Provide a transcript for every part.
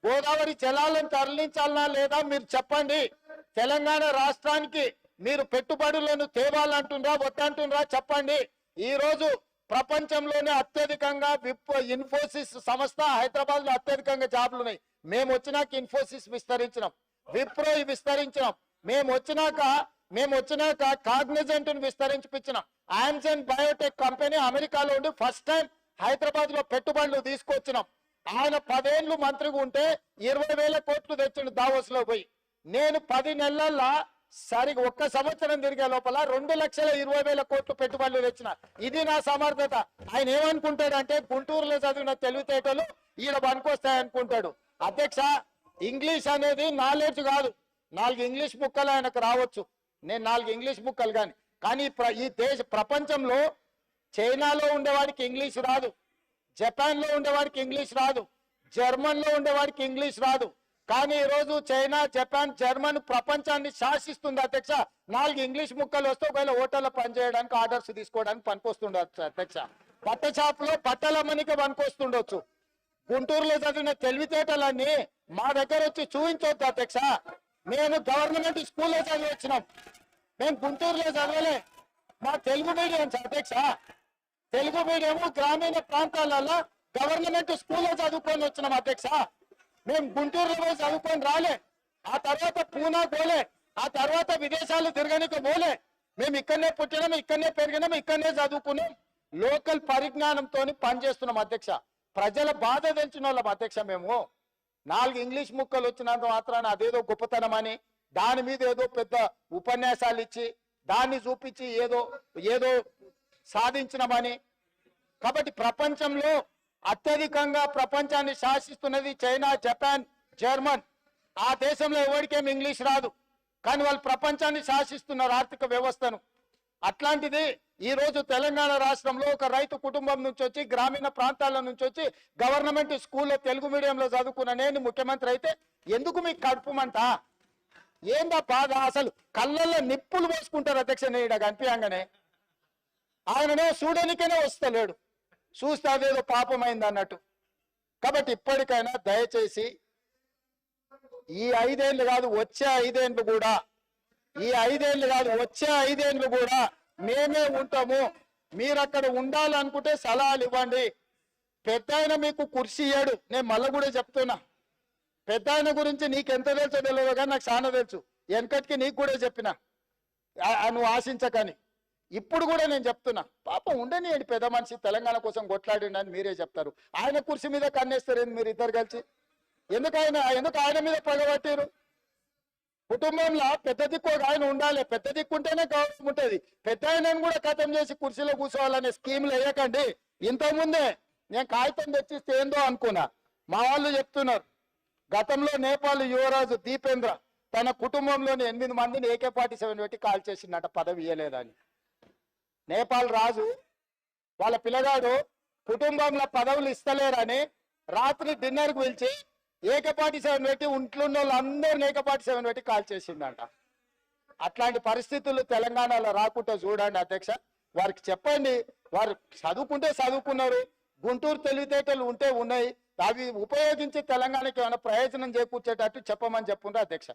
గోదావరి జలాలను తరలించాలనా లేదా మీరు చెప్పండి. తెలంగాణ రాష్ట్రానికి మీరు పెట్టుబడులను తేవాలంటుండ్రా వద్దంటుండ్రా చెప్పండి. ఈ రోజు ప్రపంచంలోనే అత్యధికంగా ఇన్ఫోసిస్ సంస్థ హైదరాబాద్ లో అత్యధికంగా జాబ్లు ఉన్నాయి. మేము వచ్చినాక ఇన్ఫోసిస్ విస్తరించినాం, విప్రో విస్తరించినాం. మేము వచ్చినాక కాగ్నిజెంట్ విస్తరించిపించినాం. ఆమ్జన్ బయోటెక్ కంపెనీ అమెరికాలో ఉండి ఫస్ట్ టైం హైదరాబాద్ లో పెట్టుబడులు తీసుకొచ్చినాం. ఆయన 10 ఏళ్ళు మంత్రిగా ఉంటే 20,000 కోట్లు తెచ్చిండు దావోస్ లో పోయి. నేను 10 నెలల్లో సరిగా 1 సంవత్సరం తిరిగే లోపల 2,20,000 కోట్లు పెట్టుబడులు తెచ్చిన. ఇది నా సమర్థత. ఆయన ఏమనుకుంటాడంటే గుంటూరులో చదివిన తెలివితేటలు ఈయన పనికొస్తాయనుకుంటాడు. అధ్యక్ష, ఇంగ్లీష్ అనేది నాలెడ్జ్ కాదు. 4 ఇంగ్లీష్ ముక్కలు ఆయనకు రావచ్చు, నేను 4 ఇంగ్లీష్ ముక్కలు కానీ ఈ ప్రపంచంలో చైనాలో ఉండేవాడికి ఇంగ్లీష్ రాదు, జపాన్ లో ఉండేవాడికి ఇంగ్లీష్ రాదు, జర్మన్ లో ఉండేవాడికి ఇంగ్లీష్ రాదు. కానీ ఈ రోజు చైనా, జపాన్, జర్మన్ ప్రపంచాన్ని శాసిస్తుంది అధ్యక్ష. 4 ఇంగ్లీష్ ముక్కలు వస్తే ఒకవేళ హోటల్లో పనిచేయడానికి ఆర్డర్స్ తీసుకోవడానికి పనికొస్తుండొచ్చు అధ్యక్ష. బట్ట షాపులో బట్టల మనకి పనికొస్తుండొచ్చు. గుంటూరులో చదివిన తెలివితేటలన్నీ మా దగ్గర వచ్చి చూపించవద్దు అధ్యక్ష. మేము గవర్నమెంట్ స్కూల్లో చదివి వచ్చినాం, మేము గుంటూరులో చదవలే. మా తెలుగు మీడియం అధ్యక్ష, తెలుగు మీడియం గ్రామీణ ప్రాంతాలలో గవర్నమెంట్ స్కూల్లో చదువుకొని వచ్చినాం అధ్యక్ష. మేము గుంటూరులో పోయి చదువుకొని రాలే, ఆ తర్వాత పూనా పోలే, ఆ తర్వాత విదేశాలు తిరగనికి పోలే. మేము ఇక్కడనే పుట్టినాం, ఇక్కడనే పెరిగినాం, ఇక్కడనే చదువుకున్నాం. లోకల్ పరిజ్ఞానంతో పనిచేస్తున్నాం అధ్యక్ష. ప్రజల బాధ తెలిసిన వాళ్ళం అధ్యక్ష. మేము 4 ఇంగ్లీష్ ముక్కలు వచ్చినంత మాత్రాన అదేదో గొప్పతనం అని దాని మీద ఏదో పెద్ద ఉపన్యాసాలు ఇచ్చి దాన్ని చూపించి ఏదో సాధించినమని. కాబట్టి ప్రపంచంలో అత్యధికంగా ప్రపంచాన్ని శాసిస్తున్నది చైనా, జపాన్, జర్మన్. ఆ దేశంలో ఎవరికేం ఇంగ్లీష్ రాదు, కానీ వాళ్ళు ప్రపంచాన్ని శాసిస్తున్నారు ఆర్థిక వ్యవస్థను. అట్లాంటిది ఈ రోజు తెలంగాణ రాష్ట్రంలో ఒక రైతు కుటుంబం నుంచి వచ్చి గ్రామీణ ప్రాంతాల నుంచి వచ్చి గవర్నమెంట్ స్కూల్లో తెలుగు మీడియంలో చదువుకున్న నేను ముఖ్యమంత్రి అయితే ఎందుకు మీకు కడుపుమంట? ఏందా బాధ? అసలు కళ్ళల్లో నిప్పులు పోసుకుంటారు అధ్యక్ష. నేను కనిపించగానే ఆయననే చూడనికనే వస్తలేడు, చూస్తే అదేదో పాపమైంది అన్నట్టు. కాబట్టి ఇప్పటికైనా దయచేసి ఈ 5 ఏళ్ళు కాదు వచ్చే 5 ఏళ్ళు కూడా, ఈ 5 ఏళ్ళు కాదు వచ్చే 5 ఏళ్ళు కూడా మేమే ఉంటాము. మీరు అక్కడ ఉండాలనుకుంటే సలహాలు ఇవ్వండి. పెద్ద ఆయన మీకు కుర్చీ ఇయ్యాడు. నేను మళ్ళీ కూడా చెప్తున్నా, పెద్ద ఆయన గురించి నీకు ఎంత తెలుసో తెలియదు కానీ నాకు చాలా తెలుసు. వెనకటికి నీకు కూడా చెప్పిన, నువ్వు ఆశించకని. ఇప్పుడు కూడా నేను చెప్తున్నా, పాపం ఉండనియండి, పెద్ద మనిషి తెలంగాణ కోసం కొట్లాడిండి అని మీరే చెప్తారు. ఆయన కుర్చీ మీద కన్నేస్తారు మీరు ఇద్దరు కలిసి. ఎందుకు ఆయన మీద పగబట్టారు? కుటుంబంలో పెద్ద దిక్కు ఒక ఆయన ఉండాలి, పెద్ద దిక్కు ఉంటేనే గౌరవం ఉంటుంది. పెద్ద ఆయనను కూడా ఖతం చేసి కుర్చీలో కూర్చోవాలనే స్కీమ్లు వేయకండి. ఇంతకుముందే నేను కాగితం తెచ్చిస్తే ఏందో అనుకున్నా, మా వాళ్ళు చెప్తున్నారు గతంలో నేపాల్ యువరాజు దీపేంద్ర తన కుటుంబంలోని 8 మందిని AK-47 పెట్టి కాల్ చేసిందట, పదవి ఇయ్యలేదని. నేపాల్ రాజు వాళ్ళ పిల్లగాడు కుటుంబంలో పదవులు ఇస్తలేరని రాత్రి డిన్నర్కి పిలిచి AK-47 పెట్టి ఇంట్లో వాళ్ళందరినీ AK-47 పెట్టి కాల్ చేసిందంట. అట్లాంటి పరిస్థితులు తెలంగాణలో రాకుండా చూడండి అధ్యక్ష. వారికి చెప్పండి, వారు చదువుకుంటే చదువుకున్నారు, గుంటూరు తెలివితేటలు ఉంటే ఉన్నాయి, అవి ఉపయోగించి తెలంగాణకి ఏమైనా ప్రయోజనం చేకూర్చేటట్టు చెప్పమని చెప్పుండ్రు అధ్యక్ష.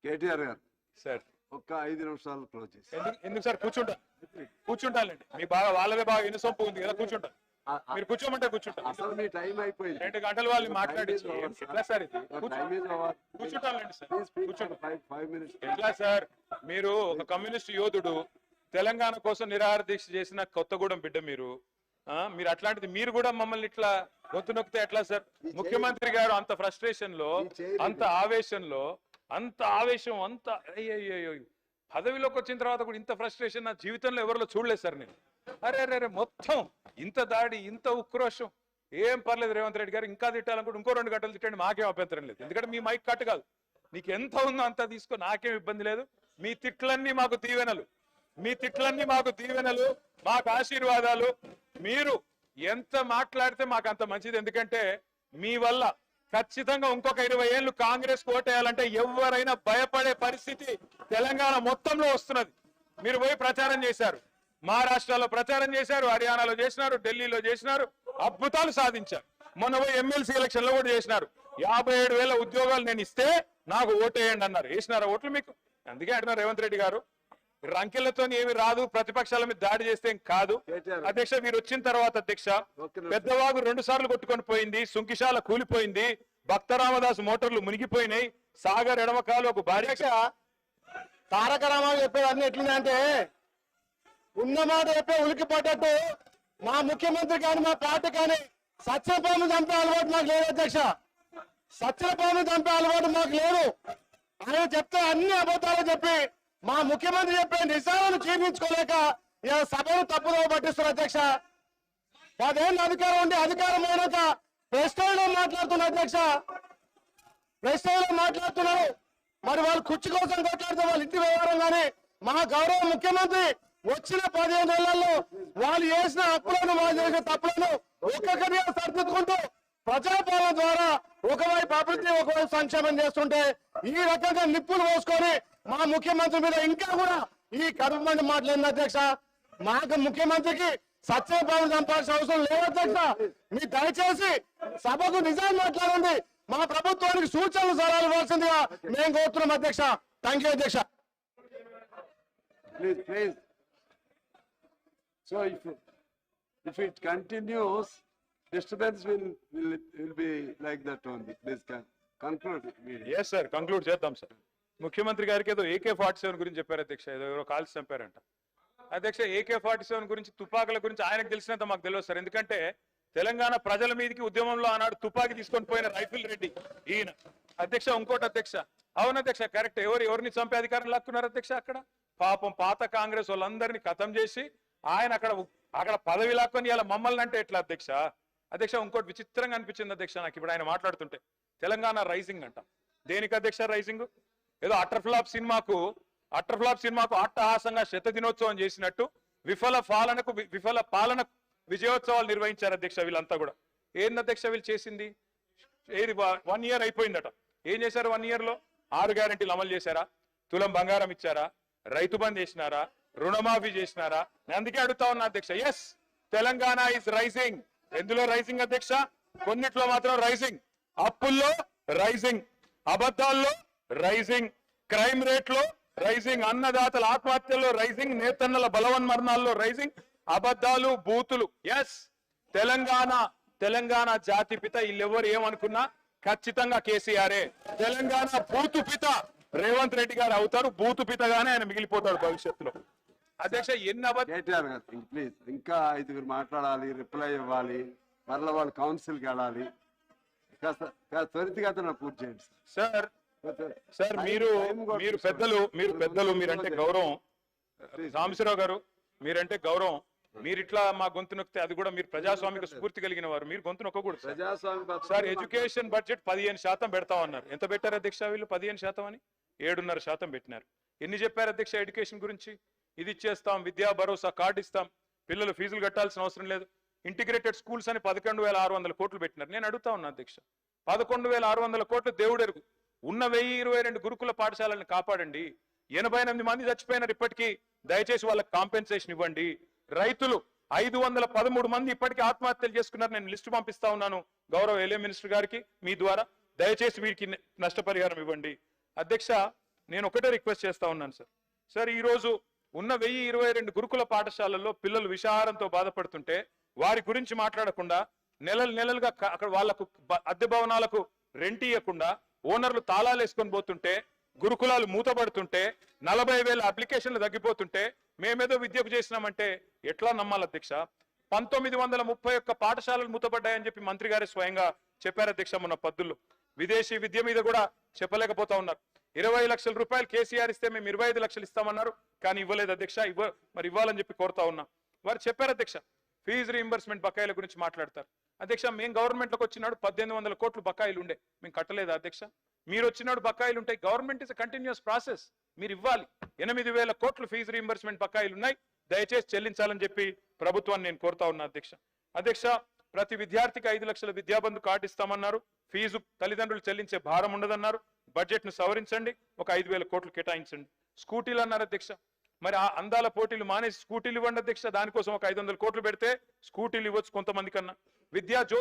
కేటీఆర్ గారు సార్ ఒక్క 5 నిమిషాలు క్లోజ్ చేసి. ఎందుకు సార్? కూర్చుంటానండి. మీ బాగా వాళ్ళదే బాగా ఇనుసొంపు ఉంది కదా, కూర్చుంటా. మీరు కూర్చోమంటే కూర్చుంటా. అసలు మీ టైం అయిపోయింది, 2 గంటలు వాళ్ళు మాట్లాడి ఎట్లా సార్ ఇది? కూర్చుంటానండి సార్, కూర్చుంటా. 5 minutes. ఎట్లా సార్? మీరు ఒక కమ్యూనిస్ట్ యోధుడు, తెలంగాణ కోసం నిరాహార దీక్ష చేసిన కొత్తగూడెం బిడ్డ మీరు. మీరు అట్లాంటిది మీరు కూడా మమ్మల్ని ఇట్లా గొంతు నొక్కితే ఎట్లా సార్? ముఖ్యమంత్రి గారు అంత ఫ్రస్ట్రేషన్ లో, అంత ఆవేశంలో, అంత ఆవేశం, అంత అయ్యో పదవిలోకి వచ్చిన తర్వాత కూడా ఇంత ఫ్రస్ట్రేషన్ నా జీవితంలో ఎవరిలో చూడలేదు సార్ నేను. అరే మొత్తం ఇంత దాడి, ఇంత ఉక్రోషం. ఏం పర్లేదు రేవంత్ రెడ్డి గారు, ఇంకా తిట్టాలనుకుంటే ఇంకో 2 గంటలు తిట్టండి, మాకేం అభ్యంతరం లేదు. ఎందుకంటే మీ మైక్ కట్ కాదు, నీకు ఎంత ఉందో అంత తీసుకో, నాకేం ఇబ్బంది లేదు. మీ తిట్లన్నీ మాకు దీవెనలు, మీ తిట్లన్నీ మాకు దీవెనలు, మాకు ఆశీర్వాదాలు. మీరు ఎంత మాట్లాడితే మాకు అంత మంచిది. ఎందుకంటే మీ వల్ల ఖచ్చితంగా ఇంకొక 20 ఏళ్ళు కాంగ్రెస్ ఓటేయాలంటే ఎవరైనా భయపడే పరిస్థితి తెలంగాణ మొత్తంలో వస్తున్నది. మీరు పోయి ప్రచారం చేశారు, మహారాష్ట్రలో ప్రచారం చేశారు, హర్యానాలో చేసినారు, ఢిల్లీలో చేసినారు, అద్భుతాలు సాధించారు. మొన్న ఎమ్మెల్సీ ఎలక్షన్ లో కూడా చేసినారు. 57,000 ఉద్యోగాలు నేను ఇస్తే నాకు ఓటేయండి అన్నారు. వేసినారా ఓట్లు మీకు? అందుకే అంటున్నారు రేవంత్ రెడ్డి గారు రంకెలతో ఏమి రాదు, ప్రతిపక్షాల మీద దాడి చేస్తే ఏం కాదు. అధ్యక్ష మీరు వచ్చిన తర్వాత అధ్యక్ష పెద్దవాగు 2 సార్లు కొట్టుకొని పోయింది, సుంకిశాల కూలిపోయింది, భక్త రామదాస్ మోటార్లు మునిగిపోయినాయి, సాగర్ ఎడమకాలు ఒక భారీ. తారక రామారావు చెప్పేవన్నీ ఎట్లుందంటే ఉన్న మాట చెప్పే ఉలికి పడ్డట్టు మా ముఖ్యమంత్రి కానీ మా పార్టీ కానీ సత్యపాము చంపే అలవాటు మాకు లేదు అధ్యక్ష. సత్యపాము చంపే అలవాటు మాకు లేదు. ఆయన చెప్తే అన్ని అబద్ధాలు చెప్పి మా ముఖ్యమంత్రి చెప్పే నిజాలను జీర్ణించుకోలేక ఇలా సభను తప్పుదో పట్టిస్తున్నారు అధ్యక్ష. 10 ఏళ్ళు అధికారం ఉండి అధికారం అయినాక ప్రెస్ లో మాట్లాడుతున్నారు అధ్యక్ష. ప్రెస్ లో మాట్లాడుతున్నారు. మరి వాళ్ళు కుర్చీ కోసం కొట్లాడితే వాళ్ళ ఇంటి వ్యవహారం కానీ మా గౌరవ ముఖ్యమంత్రి వచ్చిన 15 ఏళ్లలో వాళ్ళు చేసిన అప్పులను వాళ్ళు చేసిన తప్పులను ఒక్కొక్కరిగా సరిదిద్దుకుంటూ ప్రజాపాలన ద్వారా ఒకవైపు అభివృద్ధి ఒకవైపు సంక్షేమం చేస్తుంటే ఈ రకంగా నిప్పులు పోసుకొని మా ముఖ్యమంత్రి మీద ఇంకా కూడా ఈ కడుపు మంది మాట్లాడింది అధ్యక్ష. మాకు ముఖ్యమంత్రికి సత్యపాలన చంపాల్సిన అవసరం లేదు అధ్యక్ష. మీరు దయచేసి సభకు నిజాలు మాట్లాడండి. మా ప్రభుత్వానికి సూచనలు సలహాలు ఇవ్వాల్సిందిగా మేము కోరుతున్నాం అధ్యక్ష. థ్యాంక్ యూ అధ్యక్ష. Please. So if it continues, disturbance will be like that only. Please conclude. Yes sir, conclude చేద్దాం సార్. ముఖ్యమంత్రి గారికి ఏదో AK-47 గురించి చెప్పారు అధ్యక్ష. ఏదో ఎవరో కాల్చి చంపారంట అధ్యక్ష. AK-47 గురించి తుపాకుల గురించి ఆయనకు తెలిసినంత మాకు తెలియదు సార్. ఎందుకంటే తెలంగాణ ప్రజల మీదకి ఉద్యమంలో ఆనాడు తుపాకీ తీసుకొని పోయిన రైఫిల్ రెడ్డి ఈయన అధ్యక్ష. ఇంకోటి అధ్యక్ష, అవును అధ్యక్ష కరెక్ట్, ఎవరిని చంపే అధికారం లాక్కున్నారు అధ్యక్ష. అక్కడ పాపం పాత కాంగ్రెస్ వాళ్ళందరినీ ఖతం చేసి ఆయన అక్కడ పదవి లాక్కొని ఇలా మమ్మల్ని అంటే ఎట్లా అధ్యక్ష? అధ్యక్ష ఇంకోటి విచిత్రంగా అనిపించింది అధ్యక్ష నాకు ఇప్పుడు ఆయన మాట్లాడుతుంటే. తెలంగాణ రైజింగ్ అంట. దేనికి అధ్యక్ష రైజింగ్? ఏదో అట్టర్ఫ్లాప్ సినిమాకు అట్టహాసంగా 100వ దినోత్సవం చేసినట్టు విఫల పాలనకు విజయోత్సవాలు నిర్వహించారు అధ్యక్ష. వీళ్ళంతా కూడా ఏంది అధ్యక్ష వీళ్ళు చేసింది? ఏది 1 ఇయర్ అయిపోయిందట. ఏం చేశారు 1 ఇయర్ లో? 6 గ్యారెంటీలు అమలు చేశారా? తులం బంగారం ఇచ్చారా? రైతు బంద్ చేసినారా? రుణమాఫీ చేసినారా? నేను అందుకే అడుగుతా ఉన్నా అధ్యక్ష. Yes, Telangana is rising. ఎందులో రైజింగ్ అధ్యక్ష? కొన్నిట్లో మాత్రం రైజింగ్. అప్పుల్లో రైజింగ్, అబద్ధాల్లో రైజింగ్, క్రైమ్ రేట్ లో రైజింగ్, అన్నదాతల ఆత్మహత్యల్లో రైజింగ్, నేతన్నల బలవన్మరణాల్లో రైజింగ్, అబద్ధాలు బూతులు. ఎస్, తెలంగాణ జాతి పిత వీళ్ళెవరు ఏమనుకున్నా ఖచ్చితంగా కేసీఆరే. తెలంగాణ బూతు పిత రేవంత్ రెడ్డి గారు అవుతారు. బూతు పితగానే ఆయన మిగిలిపోతాడు భవిష్యత్తులో. అధ్యక్ష ఎన్ని కేటీఆర్ గారు ప్లీజ్ ఇంకా 5 మాట్లాడాలి, రిప్లై ఇవ్వాలి, మరలా వాళ్ళు కౌన్సిల్కి వెళ్ళాలి. కాస్త త్వరితగతిన పూర్తి చేయండి సార్. సార్ మీరు పెద్దలు మీరంటే గౌరవం. రామేశ్వరరావు గారు మీరంటే గౌరవం. మీరు ఇట్లా మా గొంతు నొక్కితే అది కూడా మీరు ప్రజాస్వామిక స్ఫూర్తి కలిగిన వారు. మీరు గొంతు నొక్కకూడదు సార్. Education budget 15% పెడతామన్నారు. ఎంత పెట్టారు అధ్యక్ష వీళ్ళు? 15% అని 7.5% పెట్టినారు. ఎన్ని చెప్పారు అధ్యక్ష ఎడ్యుకేషన్ గురించి? ఇది ఇచ్చేస్తాం, విద్యా భరోసా కార్డు ఇస్తాం, పిల్లలు ఫీజులు కట్టాల్సిన అవసరం లేదు, ఇంటిగ్రేటెడ్ స్కూల్స్ అని 11,600 కోట్లు పెట్టినారు. నేను అడుగుతా ఉన్నా అధ్యక్ష, 11,600 కోట్లు దేవుడెరుగు. ఉన్న 1022 గురుకుల పాఠశాలను కాపాడండి. 88 మంది చచ్చిపోయినారు ఇప్పటికీ. దయచేసి వాళ్ళకి కాంపెన్సేషన్ ఇవ్వండి. రైతులు 513 మంది ఇప్పటికీ ఆత్మహత్యలు చేసుకున్నారు. నేను లిస్టు పంపిస్తా ఉన్నాను గౌరవ ఎల్ఏ మినిస్టర్ గారికి మీ ద్వారా. దయచేసి వీరికి నష్టపరిహారం ఇవ్వండి. అధ్యక్ష నేను ఒకటే రిక్వెస్ట్ చేస్తా ఉన్నాను సార్. ఈ రోజు ఉన్న 1022 గురుకుల పాఠశాలల్లో పిల్లలు విషాహారంతో బాధపడుతుంటే వారి గురించి మాట్లాడకుండా నెలలుగా అక్కడ వాళ్లకు అద్దె భవనాలకు రెంట్ ఇవ్వకుండా ఓనర్లు తాళాలు వేసుకొని పోతుంటే, గురుకులాలు మూతపడుతుంటే, 40,000 అప్లికేషన్లు తగ్గిపోతుంటే మేమేదో విద్యకు చేసినామంటే ఎట్లా నమ్మాలి అధ్యక్ష? 1931 పాఠశాలలు మూతపడ్డాయని చెప్పి మంత్రి గారే స్వయంగా చెప్పారు అధ్యక్ష మొన్న పద్దుల్లో. విదేశీ విద్య మీద కూడా చెప్పలేకపోతా ఉన్నారు. 20 లక్షల రూపాయలు కేసీఆర్ ఇస్తే మేము 25 లక్షలు ఇస్తామన్నారు, కానీ ఇవ్వలేదు అధ్యక్ష. మరి ఇవ్వాలని చెప్పి కోరుతా ఉన్నా. వారు చెప్పారు అధ్యక్ష ఫీజు రీయింబర్స్మెంట్ బకాయిల గురించి మాట్లాడతారు. అధ్యక్ష మేము గవర్నమెంట్లోకి వచ్చినాడు 1800 కోట్లు బకాయిలు ఉండే, మేము కట్టలేదు అధ్యక్ష. మీరు వచ్చినాడు బకాయిలు ఉంటాయి. గవర్నమెంట్ ఇస్ కంటిన్యూస్ ప్రాసెస్, మీరు ఇవ్వాలి. 8,000 కోట్లు ఫీజు రీయింబర్స్మెంట్ బకాయిలు ఉన్నాయి, దయచేసి చెల్లించాలని చెప్పి ప్రభుత్వాన్ని నేను కోరుతా ఉన్నా అధ్యక్ష. ప్రతి విద్యార్థికి 5 లక్షల విద్యాబంధు కార్డు ఇస్తామన్నారు. ఫీజు తల్లిదండ్రులు చెల్లించే భారం ఉండదన్నారు. బడ్జెట్ ను సవరించండి, ఒక 5,000 కోట్లు కేటాయించండి. స్కూటీలు అన్నారు అధ్యక్ష. మరి ఆ అందాల పోటీలు మానేసి స్కూటీలు ఇవ్వండి అధ్యక్ష. దానికోసం ఒక 500 కోట్లు పెడితే స్కూటీలు ఇవ్వచ్చు కొంతమంది కన్నా. విద్యా జ్యోతులు